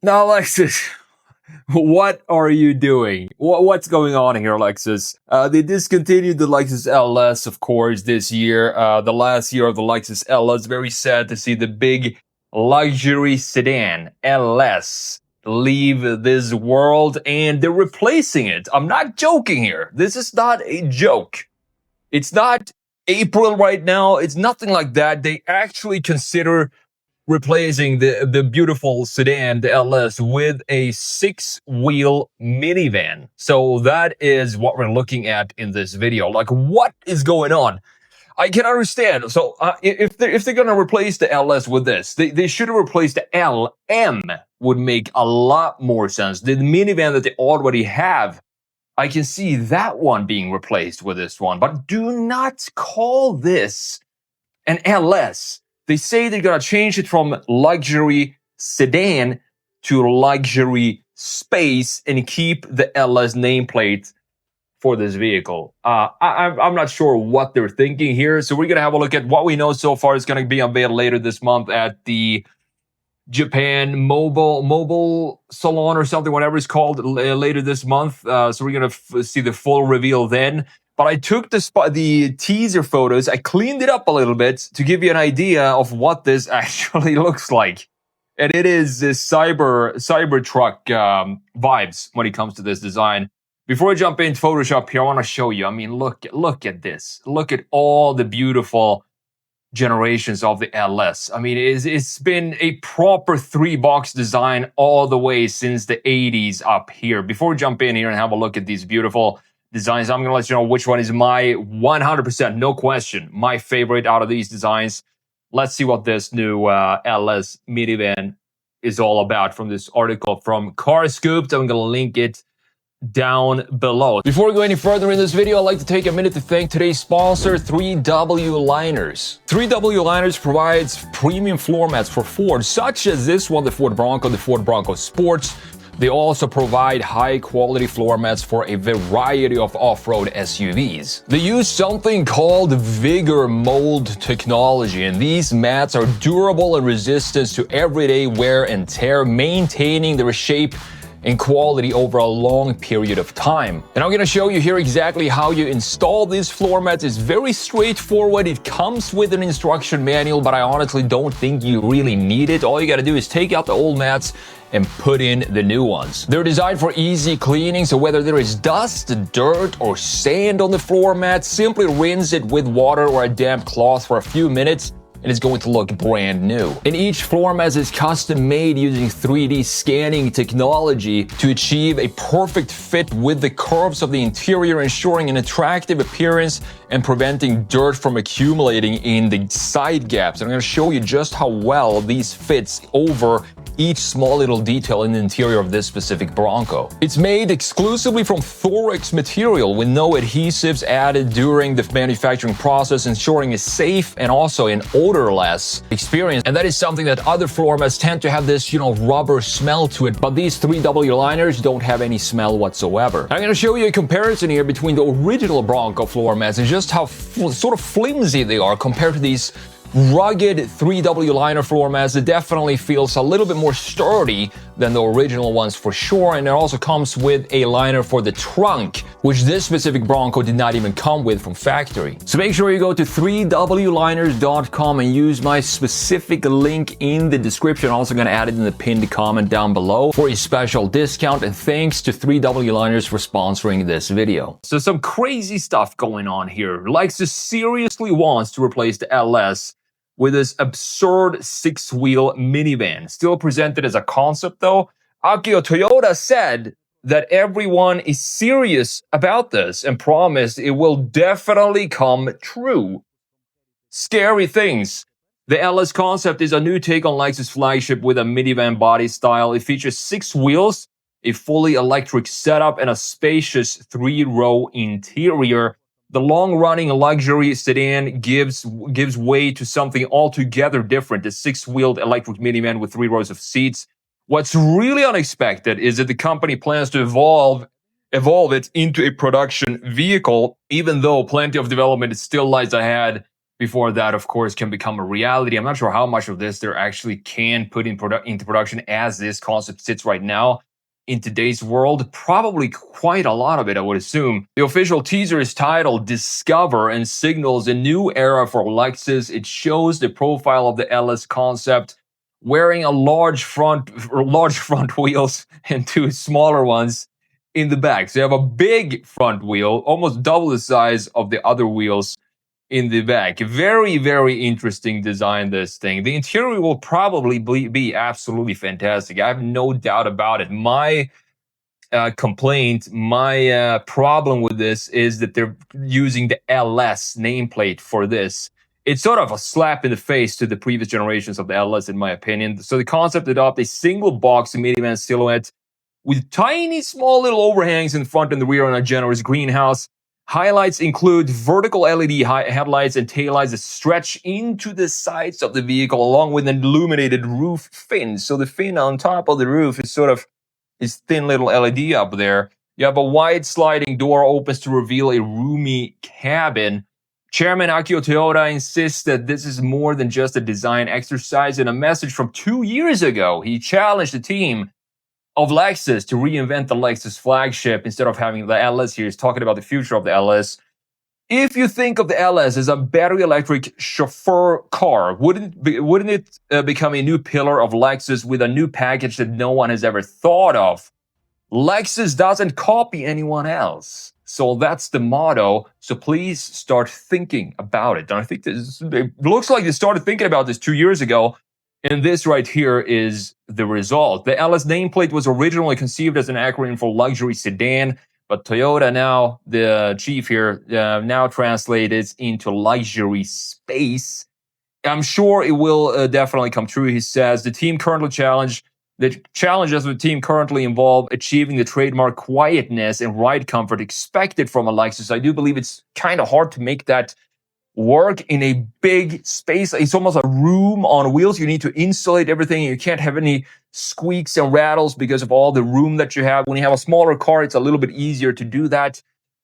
Now, Lexus, what are you doing? What's going on here, Lexus? They discontinued the Lexus LS, of course, this year. The last year of the Lexus LS. Very sad to see the big luxury sedan LS leave this world, and they're replacing it. I'm not joking here. This is not a joke. It's not April right now. It's nothing like that. They actually consider replacing the beautiful sedan, the LS, with a six-wheel minivan. So that is what we're looking at in this video. Like, what is going on? I can understand. So if they're gonna replace the LS with this, they should have replaced the LM. Would make a lot more sense. The minivan that they already have, I can see that one being replaced with this one. But do not call this an LS. They say they're gonna change it from luxury sedan to luxury space and keep the LS nameplate for this vehicle. I'm not sure what they're thinking here, so we're gonna have a look at what we know so far. It's gonna be unveiled later this month at the Japan mobile salon or something, whatever it's called, later this month. So we're gonna see the full reveal then. But I took the teaser photos, I cleaned it up a little bit to give you an idea of what this actually looks like. And it is this Cybertruck vibes when it comes to this design. Before I jump into Photoshop here, I want to show you. I mean, look at this. Look at all the beautiful generations of the LS. I mean, it's been a proper three-box design all the way since the 80s up here. Before we jump in here and have a look at these beautiful designs, I'm going to let you know which one is my 100%, no question, my favorite out of these designs. Let's see what this new LS minivan is all about from this article from Car Scooped. I'm going to link it down below. Before we go any further in this video, I'd like to take a minute to thank today's sponsor, 3W Liners. 3W Liners provides premium floor mats for Ford, such as this one, the Ford Bronco Sports. They also provide high-quality floor mats for a variety of off-road SUVs. They use something called Vigor Mold technology, and these mats are durable and resistant to everyday wear and tear, maintaining their shape and quality over a long period of time. And I'm gonna show you here exactly how you install these floor mats. It's very straightforward. It comes with an instruction manual, but I honestly don't think you really need it. All you gotta do is take out the old mats and put in the new ones. They're designed for easy cleaning, so whether there is dust, dirt, or sand on the floor mat, simply rinse it with water or a damp cloth for a few minutes, and it's going to look brand new. And each floor mat is custom made using 3D scanning technology to achieve a perfect fit with the curves of the interior, ensuring an attractive appearance and preventing dirt from accumulating in the side gaps. And I'm going to show you just how well these fits over each small little detail in the interior of this specific Bronco. It's made exclusively from Thorex material with no adhesives added during the manufacturing process, ensuring a safe and also an odorless experience. And that is something that other floor mats tend to have this, rubber smell to it, but these 3W liners don't have any smell whatsoever. I'm going to show you a comparison here between the original Bronco floor mats and just how sort of flimsy they are compared to these rugged 3W liner floor mats. It definitely feels a little bit more sturdy than the original ones for sure, and it also comes with a liner for the trunk, which this specific Bronco did not even come with from factory. So make sure you go to 3wliners.com and use my specific link in the description. I'm also going to add it in the pinned comment down below for a special discount, and thanks to 3W Liners for sponsoring this video. So some crazy stuff going on here. Lexus seriously wants to replace the LS with this absurd six-wheel minivan. Still presented as a concept though. Akio Toyota said that everyone is serious about this and promised it will definitely come true. Scary things. The LS concept is a new take on Lexus flagship with a minivan body style. It features six wheels, a fully electric setup, and a spacious three-row interior. The long-running luxury sedan gives way to something altogether different, a six-wheeled electric minivan with 3 rows of seats. What's really unexpected is that the company plans to evolve it into a production vehicle, even though plenty of development still lies ahead before that, of course, can become a reality. I'm not sure how much of this there actually can put into production as this concept sits right now in today's world. Probably quite a lot of it, I would assume. The official teaser is titled Discover and signals a new era for Lexus. It shows the profile of the LS concept wearing a large front wheels and two smaller ones in the back. So you have a big front wheel, almost double the size of the other wheels in the back. Very, very interesting design, this thing. The interior will probably be absolutely fantastic. I have no doubt about it. My complaint, my problem with this is that they're using the LS nameplate for this. It's sort of a slap in the face to the previous generations of the LS, in my opinion. So the concept adopts a single box minivan silhouette with tiny, small little overhangs in front and the rear and a generous greenhouse. Highlights include vertical LED headlights and taillights that stretch into the sides of the vehicle, along with an illuminated roof fin. So the fin on top of the roof is sort of this thin little LED up there. You have a wide sliding door opens to reveal a roomy cabin. Chairman Akio Toyoda insists that this is more than just a design exercise. In a message from 2 years ago, he challenged the team of Lexus to reinvent the Lexus flagship instead of having the LS here. He's talking about the future of the LS. If you think of the LS as a battery electric chauffeur car, wouldn't it become a new pillar of Lexus with a new package that no one has ever thought of? Lexus doesn't copy anyone else. So that's the motto. So please start thinking about it. And I think it looks like they started thinking about this 2 years ago. And this right here is the result. The LS nameplate was originally conceived as an acronym for luxury sedan, but Toyota now, the chief here, now translates into luxury space. I'm sure it will definitely come true, he says. The challenges of the team currently involve achieving the trademark quietness and ride comfort expected from a Lexus. I do believe it's kind of hard to make that work in a big space. It's almost a room on wheels. You need to insulate everything. You can't have any squeaks and rattles because of all the room that you have. When you have a smaller car, it's a little bit easier to do that.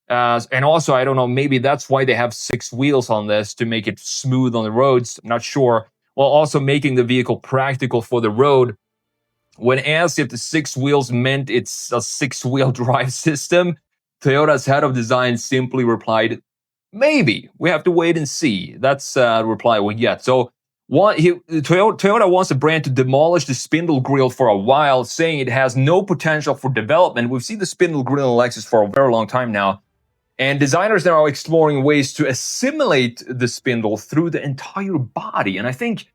And also, I don't know, maybe that's why they have 6 wheels on this, to make it smooth on the roads. I'm not sure. While also making the vehicle practical for the road. When asked if the 6 wheels meant it's a 6-wheel drive system, Toyota's head of design simply replied, "Maybe. We have to wait and see." That's the reply we get. So Toyota wants the brand to demolish the spindle grille for a while, saying it has no potential for development. We've seen the spindle grille in Lexus for a very long time now. And designers now are exploring ways to assimilate the spindle through the entire body. And I think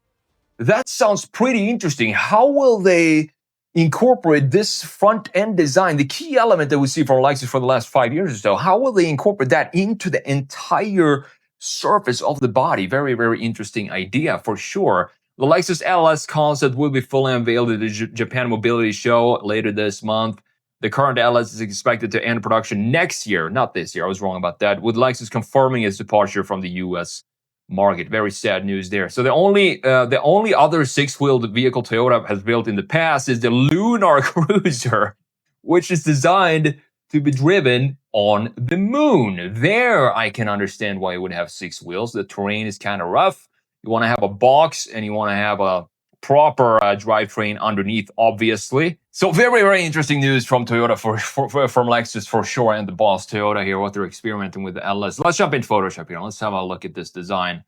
that sounds pretty interesting. How will they incorporate this front end design, the key element that we see from Lexus for the last 5 years or so? How will they incorporate that into the entire surface of the body? Very, very interesting idea for sure. The Lexus LS concept will be fully unveiled at the Japan Mobility Show later this month. The current LS is expected to end production next year, not this year. I was wrong about that, with Lexus confirming its departure from the US market. Very sad news there. So the only other 6-wheeled vehicle Toyota has built in the past is the Lunar Cruiser, which is designed to be driven on the moon. There, I can understand why it would have 6 wheels. The terrain is kind of rough. You want to have a box and you want to have a proper drivetrain underneath, obviously. So very, very interesting news from Toyota, from Lexus for sure, and the boss Toyota here, what they're experimenting with the LS. Let's jump into Photoshop here. Let's have a look at this design.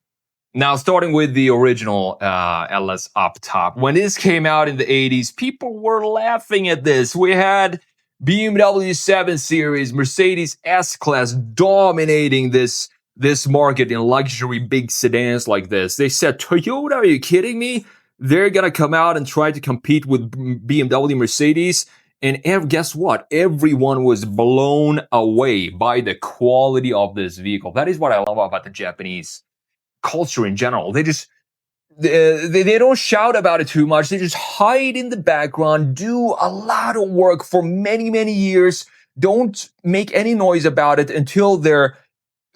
Now, starting with the original LS up top. When this came out in the 80s, people were laughing at this. We had BMW 7 Series, Mercedes S-Class dominating this market in luxury big sedans like this. They said, Toyota, are you kidding me? They're going to come out and try to compete with BMW, Mercedes. And guess what? Everyone was blown away by the quality of this vehicle. That is what I love about the Japanese culture in general. They don't shout about it too much. They just hide in the background, do a lot of work for many, many years. Don't make any noise about it until they're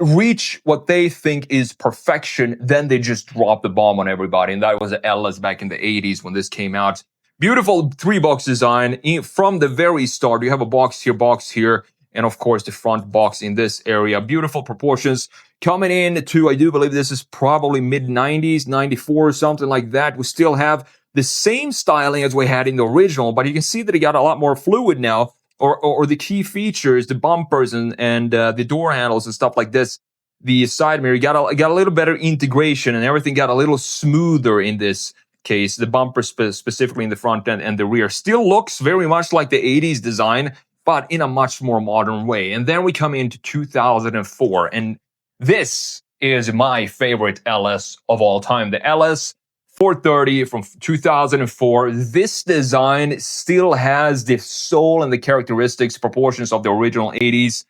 reach what they think is perfection, then they just drop the bomb on everybody. And that was the LS back in the 80s when this came out. Beautiful 3-box design from the very start. You have a box here, and of course the front box in this area. Beautiful proportions. Coming in to, I do believe this is probably mid-90s, 94 or something like that. We still have the same styling as we had in the original, but you can see that it got a lot more fluid now, or the key features, the bumpers and the door handles and stuff like this. The side mirror got a little better integration, and everything got a little smoother in this case. The bumper specifically in the front end and the rear still looks very much like the 80s design, but in a much more modern way. And then we come into 2004, and this is my favorite LS of all time. The LS 430 from 2004. This design still has the soul and the characteristics, proportions of the original 80s.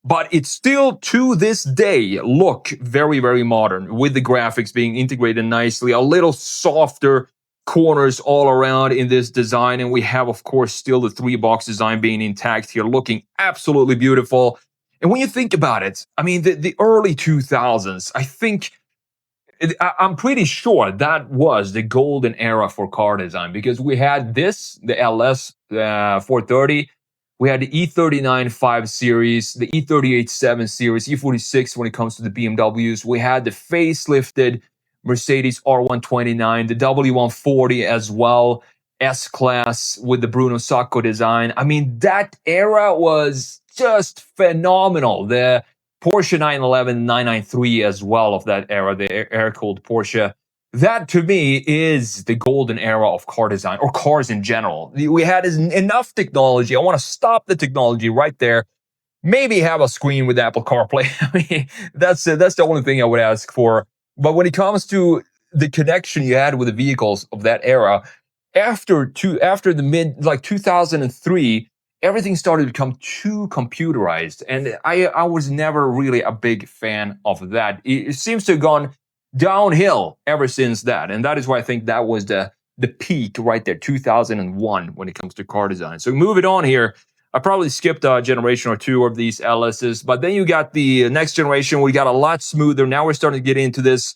But it still, to this day, look very, very modern, with the graphics being integrated nicely, a little softer corners all around in this design. And we have, of course, still the 3-box design being intact here, looking absolutely beautiful. And when you think about it, I mean, the early 2000s, I'm pretty sure that was the golden era for car design, because we had this, the LS 430, we had the E39 5 Series, the E38 7 Series, E46 when it comes to the BMWs. We had the facelifted Mercedes R129, the W140 as well, S-Class with the Bruno Sacco design. I mean, that era was just phenomenal. The Porsche 911 993 as well of that era, the air-cooled Porsche. That, to me, is the golden era of car design, or cars in general. We had enough technology. I want to stop the technology right there. Maybe have a screen with Apple CarPlay. I mean, that's the only thing I would ask for. But when it comes to the connection you had with the vehicles of that era, after the mid, like 2003, everything started to become too computerized. And I was never really a big fan of that. It seems to have gone downhill ever since that. And that is why I think that was the peak right there, 2001, when it comes to car design. So moving on here, I probably skipped a generation or two of these LSs, but then you got the next generation. We got a lot smoother. Now we're starting to get into this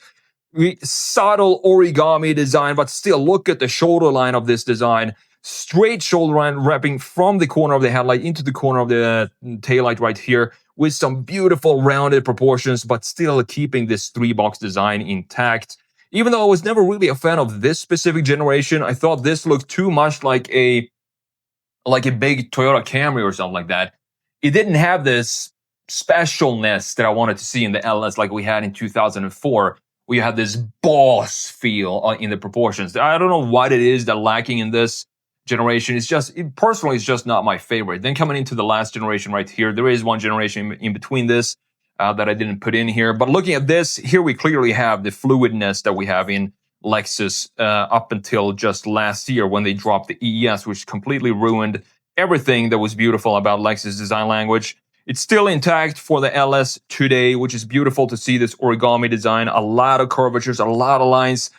subtle origami design, but still look at the shoulder line of this design. Straight shoulder line wrapping from the corner of the headlight into the corner of the taillight right here, with some beautiful rounded proportions, but still keeping this 3-box design intact. Even though I was never really a fan of this specific generation, I thought this looked too much like a big Toyota Camry or something like that. It didn't have this specialness that I wanted to see in the LS like we had in 2004. We had this boss feel in the proportions. I don't know what it is that lacking in this generation. Personally, it's just not my favorite. Then coming into the last generation right here, there is one generation in between this that I didn't put in here. But looking at this, here we clearly have the fluidness that we have in Lexus up until just last year when they dropped the ES, which completely ruined everything that was beautiful about Lexus design language. It's still intact for the LS today, which is beautiful to see this origami design. A lot of curvatures, a lot of lines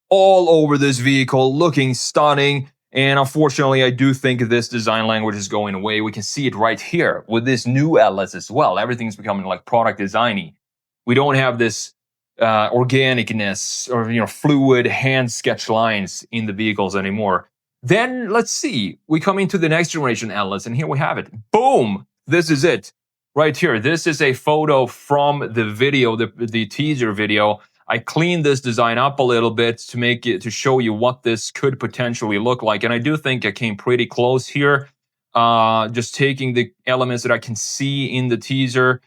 all over this vehicle, looking stunning. And unfortunately, I do think this design language is going away. We can see it right here with this new LS as well. Everything's becoming like product designy. We don't have this organicness or fluid hand sketch lines in the vehicles anymore. Then let's see. We come into the next generation LS, and here we have it. Boom! This is it right here. This is a photo from the video, the teaser video. I cleaned this design up a little bit to show you what this could potentially look like. And I do think I came pretty close here. Just taking the elements that I can see in the teaser.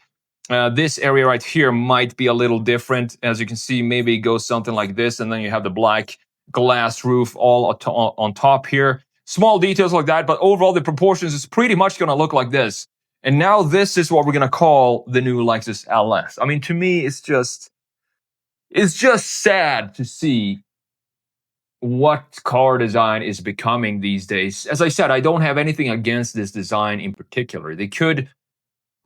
This area right here might be a little different. As you can see, maybe it goes something like this. And then you have the black glass roof all on top here. Small details like that. But overall, the proportions is pretty much going to look like this. And now this is what we're going to call the new Lexus LS. I mean, to me, it's just sad to see what car design is becoming these days. As I said, I don't have anything against this design in particular. They could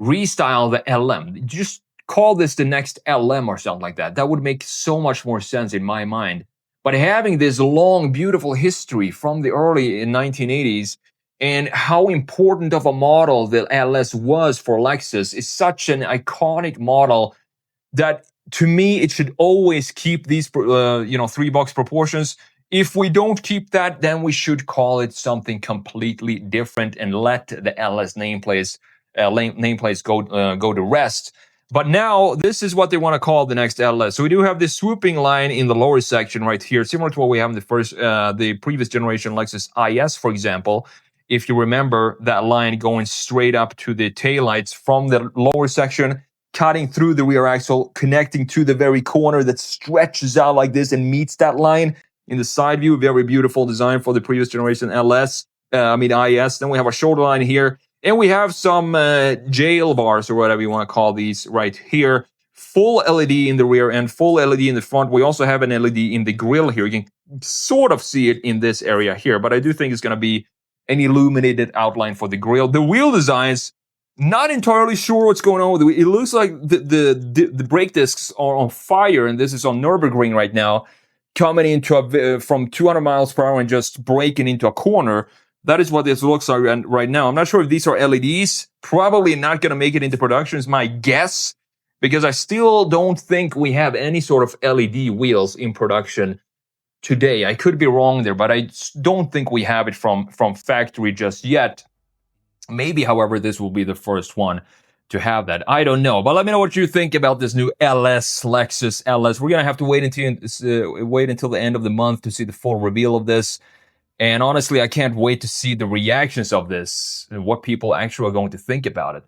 restyle the LM. Just call this the next LM or something like that. That would make so much more sense in my mind. But having this long, beautiful history from the early 1980s and how important of a model the LS was for Lexus is such an iconic model that, to me, it should always keep these, 3-box proportions. If we don't keep that, then we should call it something completely different and let the LS nameplate nameplates go to rest. But now this is what they want to call the next LS. So we do have this swooping line in the lower section right here, similar to what we have in the previous generation Lexus IS, for example. If you remember that line going straight up to the taillights from the lower section, cutting through the rear axle, connecting to the very corner that stretches out like this and meets that line in the side view. Very beautiful design for the previous generation IS. Then we have a shoulder line here. And we have some jail bars or whatever you want to call these right here. Full LED in the rear and full LED in the front. We also have an LED in the grille here. You can sort of see it in this area here, but I do think it's going to be an illuminated outline for the grille. The wheel designs, not entirely sure what's going on with it. It looks like the brake discs are on fire, and this is on Nürburgring right now, coming into from 200 miles per hour and just braking into a corner. That is what this looks like right now. I'm not sure if these are LEDs. Probably not going to make it into production is my guess, because I still don't think we have any sort of LED wheels in production today. I could be wrong there, but I don't think we have it from factory just yet. Maybe, however, this will be the first one to have that. I don't know, but let me know what you think about this new Lexus LS. We're going to have to wait until the end of the month to see the full reveal of this. And honestly, I can't wait to see the reactions of this and what people actually are going to think about it.